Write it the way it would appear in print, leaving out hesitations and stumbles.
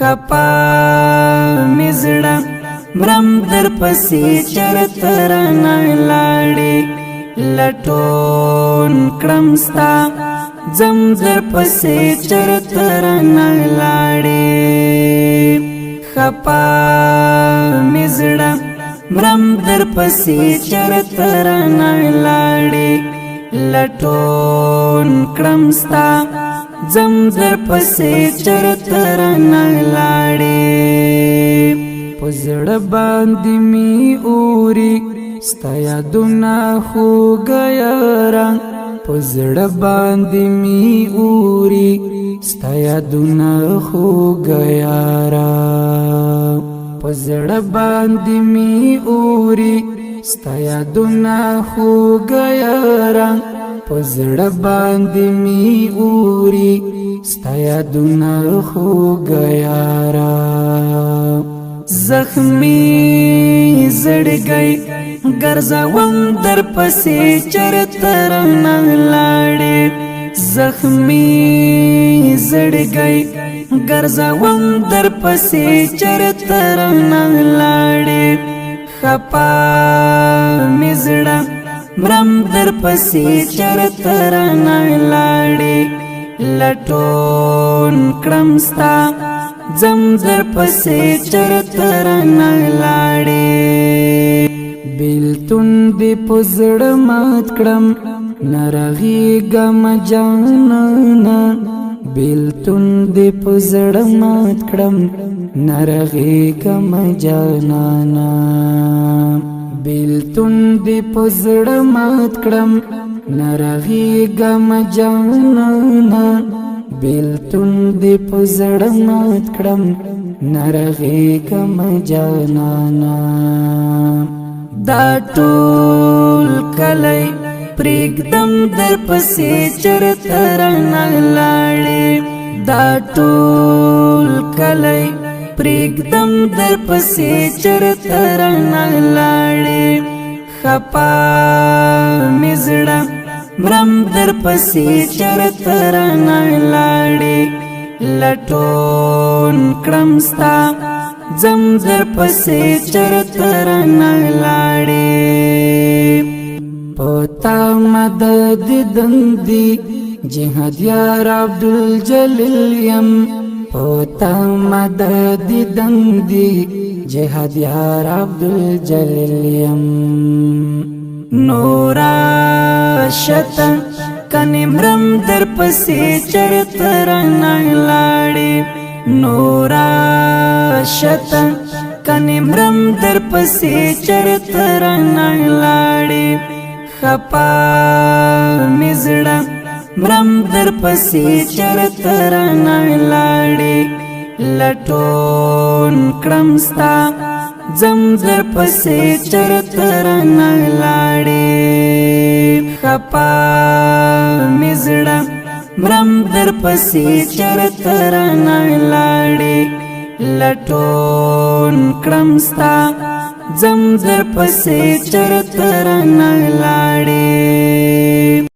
خپا مزړه مرم در پسې چرته رانه لاړې لټون کړم ستا ځم در پسې چرته رانه لاړې خپا مزړه مرم در پسې چرته رانه لاړې لټون کړم ستا ځم در پسې چرته رانه لاړې په زړه باندې مې اوري ستا یادونه خوږه یاره په زړه باندې مې اوري ستا یادونه خوږه یاره په زړه باندې مې اوري ستا یادونه خوږه یاره په زړه باندې مې اوري ستا یادونه خوږه یاره زخمی زړګی ګرځوم در پسې چرته رانه لاړې زخمی زړګی ګرځوم در پسې چرته رانه لاړې خپا مزړه مرم در پسې چرته رانه لاړې لټون کړم ستا ځم در پسې چرته رانه لاړې بیلتون دې په زړه مات کړم نه رغېږم جانانه بیلتون دې په زړه مات کړم نه رغېږم جانانه بیلتون دې په زړه مات کړم نه رغېږم جانانه بیلتون دې په زړه مات کړم نه رغېږم جانانه دا ټول کلی پرېږدم در پسې چرته رانه لاړې دا ټول کلی پرېږدم در پسې چرته رانه لاړې خپا مزړه مرم در پسې چرته رانه لاړې لټون کړم ستا ځم در پسې چرته رانه لاړې پتا مدد دندې جهادیار عبدالجلیل یم پتا مدد دندې جهادیار عبدالجلیل یم نورا شتا کنی مرم در پسې چرته رانه لاړې نورا شتا کنی مرم در پسې چرته رانه لاړې خپا مزړه مرم در پسې چرته رانه لاړې لټون کړم ستا ځم در پسې چرته رانه لاړې خپا مزړه مرم در پسې چرته رانه لاړې لټون کړم ستا ځم در پسې چرته رانه لاړې